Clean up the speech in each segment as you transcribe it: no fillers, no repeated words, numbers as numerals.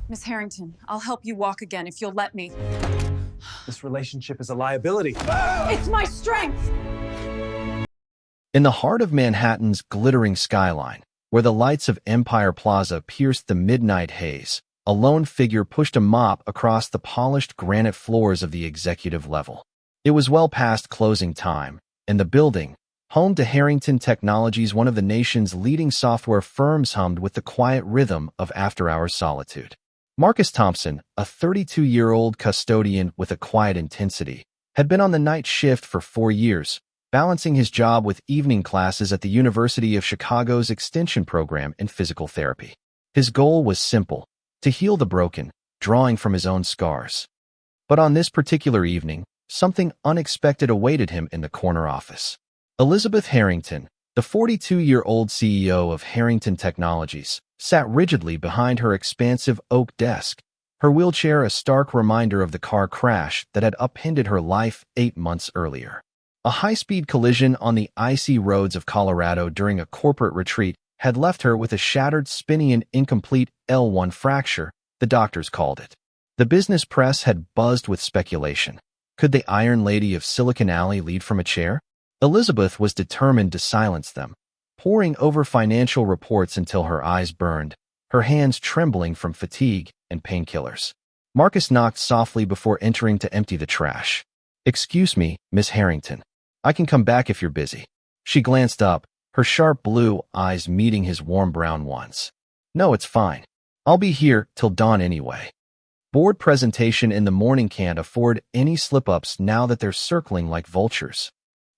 Miss Harrington, I'll help you walk again if you'll let me. This relationship is a liability. It's my strength! In the heart of Manhattan's glittering skyline, where the lights of Empire Plaza pierced the midnight haze, a lone figure pushed a mop across the polished granite floors of the executive level. It was well past closing time, and the building, home to Harrington Technologies, one of the nation's leading software firms, hummed with the quiet rhythm of after-hours solitude. Marcus Thompson, a 32-year-old custodian with a quiet intensity, had been on the night shift for 4 years, balancing his job with evening classes at the University of Chicago's extension program in physical therapy. His goal was simple: to heal the broken, drawing from his own scars. But on this particular evening, something unexpected awaited him in the corner office. Elizabeth Harrington, the 42-year-old CEO of Harrington Technologies, sat rigidly behind her expansive oak desk, her wheelchair a stark reminder of the car crash that had upended her life 8 months earlier. A high-speed collision on the icy roads of Colorado during a corporate retreat had left her with a shattered, spinning and incomplete L1 fracture, the doctors called it. The business press had buzzed with speculation. Could the Iron Lady of Silicon Alley lead from a chair? Elizabeth was determined to silence them, poring over financial reports until her eyes burned, her hands trembling from fatigue and painkillers. Marcus knocked softly before entering to empty the trash. "Excuse me, Miss Harrington. I can come back if you're busy." She glanced up, her sharp blue eyes meeting his warm brown ones. "No, it's fine. I'll be here till dawn anyway." Board presentation in the morning can't afford any slip-ups now that they're circling like vultures.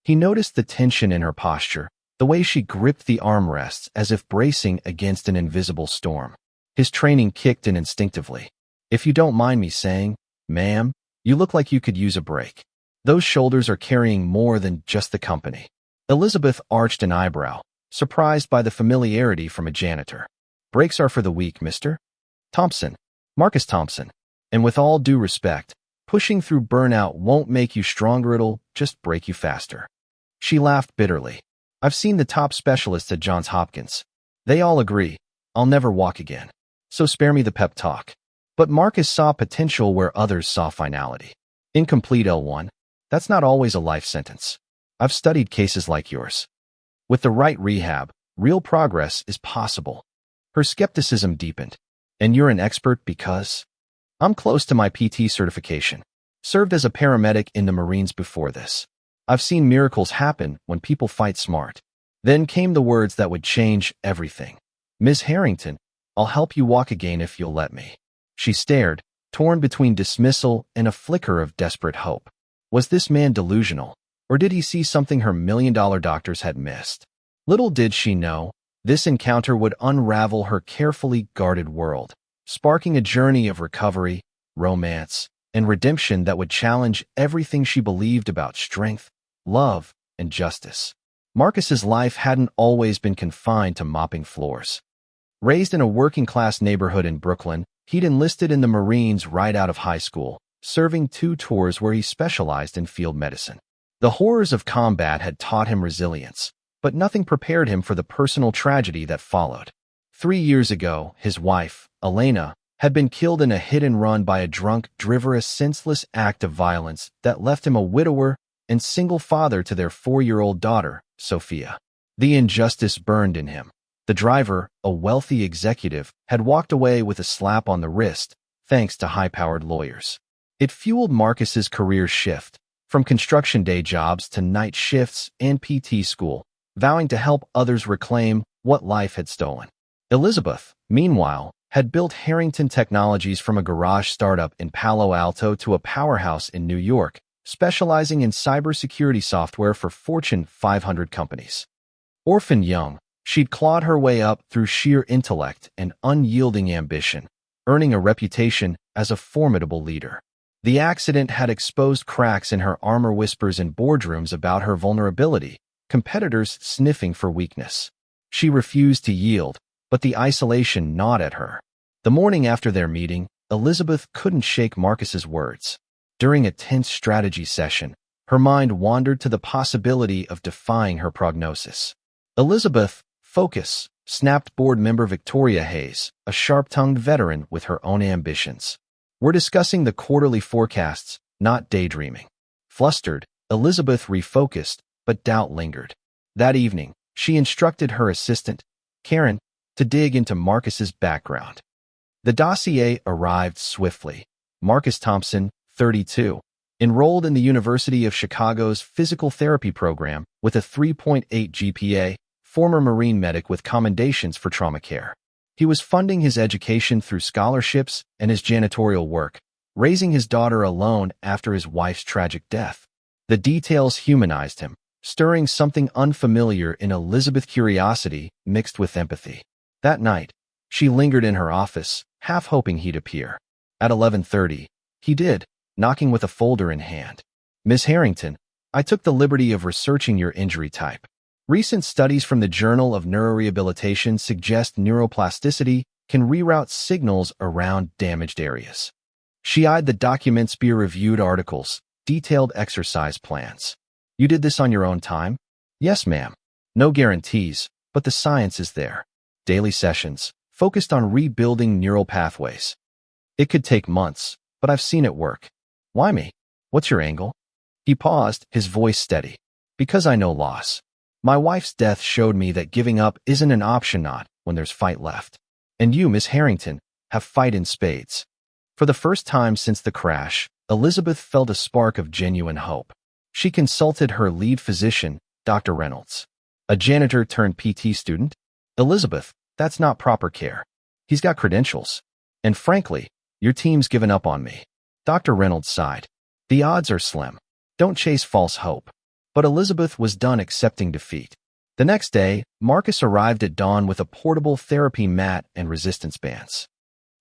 He noticed the tension in her posture, the way she gripped the armrests as if bracing against an invisible storm. His training kicked in instinctively. "If you don't mind me saying, ma'am, you look like you could use a break. Those shoulders are carrying more than just the company." Elizabeth arched an eyebrow, surprised by the familiarity from a janitor. "Breaks are for the weak, Mr. Thompson, Marcus Thompson. And with all due respect, pushing through burnout won't make you stronger, it'll just break you faster." She laughed bitterly. "I've seen the top specialists at Johns Hopkins. They all agree I'll never walk again. So spare me the pep talk." But Marcus saw potential where others saw finality. "Incomplete L1. That's not always a life sentence. I've studied cases like yours. With the right rehab, real progress is possible." Her skepticism deepened. "And you're an expert because?" "I'm close to my PT certification. Served as a paramedic in the Marines before this. I've seen miracles happen when people fight smart." Then came the words that would change everything. "Miss Harrington, I'll help you walk again if you'll let me." She stared, torn between dismissal and a flicker of desperate hope. Was this man delusional, or did he see something her million-dollar doctors had missed? Little did she know, this encounter would unravel her carefully guarded world, sparking a journey of recovery, romance, and redemption that would challenge everything she believed about strength, love, and justice. Marcus's life hadn't always been confined to mopping floors. Raised in a working-class neighborhood in Brooklyn, he'd enlisted in the Marines right out of high school, serving 2 tours where he specialized in field medicine. The horrors of combat had taught him resilience, but nothing prepared him for the personal tragedy that followed. 3 years ago, his wife, Elena, had been killed in a hit-and-run by a drunk, driverous, senseless act of violence that left him a widower and single father to their 4-year-old daughter, Sophia. The injustice burned in him. The driver, a wealthy executive, had walked away with a slap on the wrist, thanks to high-powered lawyers. It fueled Marcus's career shift, from construction day jobs to night shifts and PT school, vowing to help others reclaim what life had stolen. Elizabeth, meanwhile, had built Harrington Technologies from a garage startup in Palo Alto to a powerhouse in New York, specializing in cybersecurity software for Fortune 500 companies. Orphaned young, she'd clawed her way up through sheer intellect and unyielding ambition, earning a reputation as a formidable leader. The accident had exposed cracks in her armor, whispers in boardrooms about her vulnerability, competitors sniffing for weakness. She refused to yield, but the isolation gnawed at her. The morning after their meeting, Elizabeth couldn't shake Marcus's words. During a tense strategy session, her mind wandered to the possibility of defying her prognosis. "Elizabeth, focus," snapped board member Victoria Hayes, a sharp-tongued veteran with her own ambitions. "We're discussing the quarterly forecasts, not daydreaming." Flustered, Elizabeth refocused, but doubt lingered. That evening, she instructed her assistant, Karen, to dig into Marcus's background. The dossier arrived swiftly. Marcus Thompson, 32, enrolled in the University of Chicago's physical therapy program with a 3.8 GPA, former Marine medic with commendations for trauma care. He was funding his education through scholarships and his janitorial work, raising his daughter alone after his wife's tragic death. The details humanized him, stirring something unfamiliar in Elizabeth's curiosity mixed with empathy. That night, she lingered in her office, half hoping he'd appear. At 11:30, he did, knocking with a folder in hand. "Miss Harrington, I took the liberty of researching your injury type. Recent studies from the Journal of Neurorehabilitation suggest neuroplasticity can reroute signals around damaged areas." She eyed the document's peer-reviewed articles, detailed exercise plans. "You did this on your own time?" "Yes, ma'am. No guarantees, but the science is there. Daily sessions, focused on rebuilding neural pathways. It could take months, but I've seen it work." "Why me? What's your angle?" He paused, his voice steady. "Because I know loss. My wife's death showed me that giving up isn't an option, not when there's fight left. And you, Miss Harrington, have fight in spades." For the first time since the crash, Elizabeth felt a spark of genuine hope. She consulted her lead physician, Dr. Reynolds. "A janitor turned PT student? Elizabeth, that's not proper care. He's got credentials. And frankly, your team's given up on me." Dr. Reynolds sighed. "The odds are slim. Don't chase false hope." But Elizabeth was done accepting defeat. The next day, Marcus arrived at dawn with a portable therapy mat and resistance bands.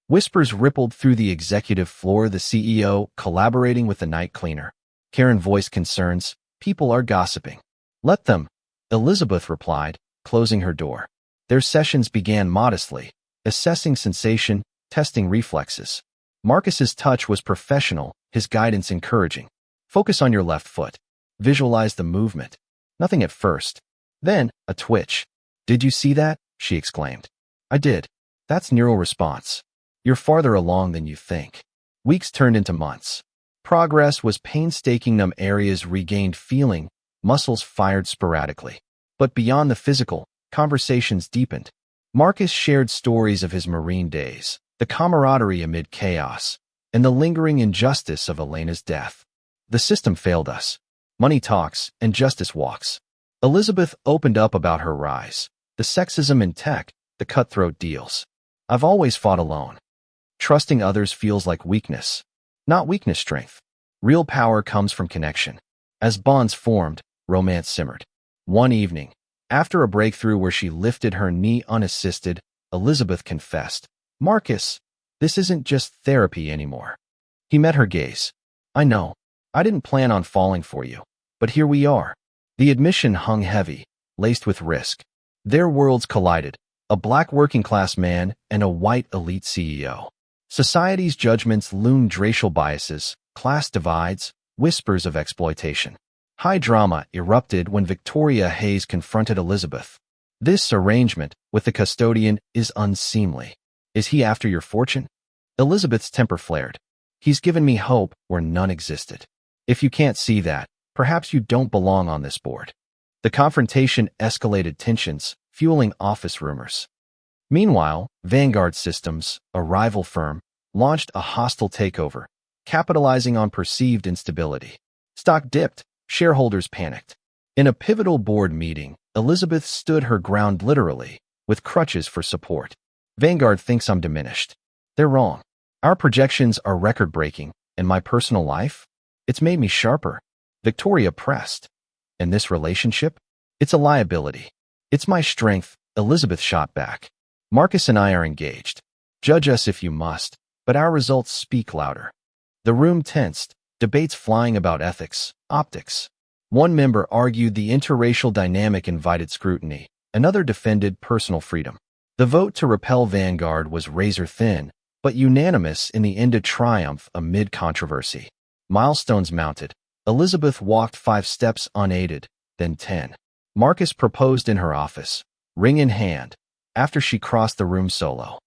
Whispers rippled through the executive floor, the CEO collaborating with the night cleaner. Karen voiced concerns. "People are gossiping." "Let them," Elizabeth replied, closing her door. Their sessions began modestly, assessing sensation, testing reflexes. Marcus's touch was professional, his guidance encouraging. "Focus on your left foot. Visualize the movement." Nothing at first. Then, a twitch. "Did you see that?" she exclaimed. "I did. That's neural response. You're farther along than you think." Weeks turned into months. Progress was painstaking. Numb areas regained feeling, muscles fired sporadically. But beyond the physical, conversations deepened. Marcus shared stories of his Marine days, the camaraderie amid chaos, and the lingering injustice of Elena's death. "The system failed us. Money talks, and justice walks." Elizabeth opened up about her rise, the sexism in tech, the cutthroat deals. "I've always fought alone. Trusting others feels like weakness. Not weakness, strength. Real power comes from connection." As bonds formed, romance simmered. One evening, after a breakthrough where she lifted her knee unassisted, Elizabeth confessed, "Marcus, this isn't just therapy anymore." He met her gaze. "I know. I didn't plan on falling for you, but here we are." The admission hung heavy, laced with risk. Their worlds collided, a black working-class man and a white elite CEO. Society's judgments loomed: racial biases, class divides, whispers of exploitation. High drama erupted when Victoria Hayes confronted Elizabeth. "This arrangement with the custodian is unseemly. Is he after your fortune?" Elizabeth's temper flared. "He's given me hope where none existed. If you can't see that, perhaps you don't belong on this board." The confrontation escalated tensions, fueling office rumors. Meanwhile, Vanguard Systems, a rival firm, launched a hostile takeover, capitalizing on perceived instability. Stock dipped, shareholders panicked. In a pivotal board meeting, Elizabeth stood her ground literally, with crutches for support. "Vanguard thinks I'm diminished. They're wrong. Our projections are record-breaking, and my personal life? It's made me sharper." Victoria pressed. "And this relationship? It's a liability." "It's my strength," Elizabeth shot back. "Marcus and I are engaged. Judge us if you must, but our results speak louder." The room tensed, debates flying about ethics, optics. One member argued the interracial dynamic invited scrutiny, another defended personal freedom. The vote to repel Vanguard was razor-thin, but unanimous in the end, a triumph amid controversy. Milestones mounted. Elizabeth walked 5 steps unaided, then 10. Marcus proposed in her office, ring in hand. after she crossed the room solo.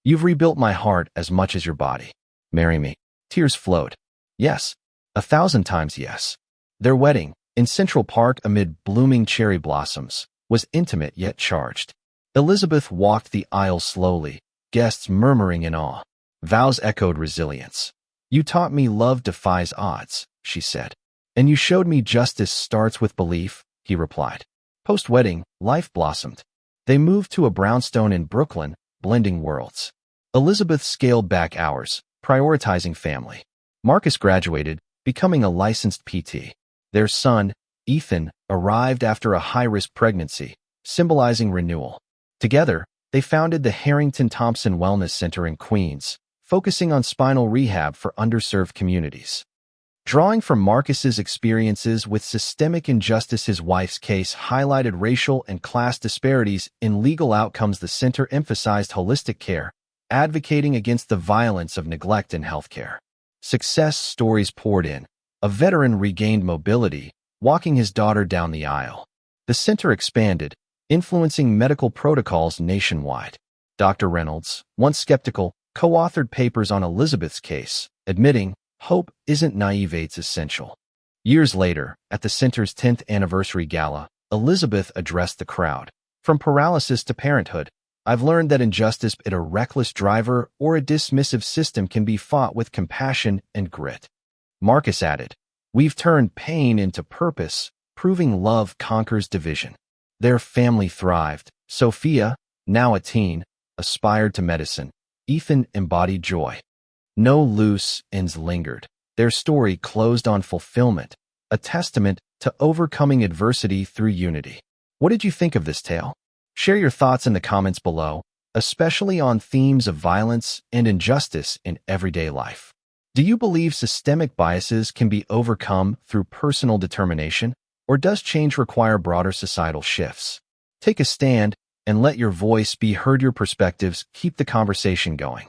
You've rebuilt my heart as much as your body. Marry me. Tears flowed. Yes. 1,000 times yes. Their wedding, in Central Park amid blooming cherry blossoms, was intimate yet charged. Elizabeth walked the aisle slowly, guests murmuring in awe. Vows echoed resilience. You taught me love defies odds, she said. And you showed me justice starts with belief, he replied. Post-wedding, life blossomed. They moved to a brownstone in Brooklyn, blending worlds. Elizabeth scaled back hours, prioritizing family. Marcus graduated, becoming a licensed PT. Their son, Ethan, arrived after a high-risk pregnancy, symbolizing renewal. Together, they founded the Harrington-Thompson Wellness Center in Queens, focusing on spinal rehab for underserved communities. Drawing from Marcus's experiences with systemic injustice, his wife's case highlighted racial and class disparities in legal outcomes. The center emphasized holistic care, advocating against the violence of neglect in healthcare. Success stories poured in. A veteran regained mobility, walking his daughter down the aisle. The center expanded, influencing medical protocols nationwide. Dr. Reynolds, once skeptical, co-authored papers on Elizabeth's case, admitting, hope isn't naive, it's essential. Years later, at the center's 10th anniversary gala, Elizabeth addressed the crowd. From paralysis to parenthood, I've learned that injustice at a reckless driver or a dismissive system can be fought with compassion and grit. Marcus added, we've turned pain into purpose, proving love conquers division. Their family thrived. Sophia, now a teen, aspired to medicine. Ethan embodied joy. No loose ends lingered. Their story closed on fulfillment, a testament to overcoming adversity through unity. What did you think of this tale? Share your thoughts in the comments below, especially on themes of violence and injustice in everyday life. Do you believe systemic biases can be overcome through personal determination, or does change require broader societal shifts? Take a stand and let your voice be heard. Your perspectives keep the conversation going.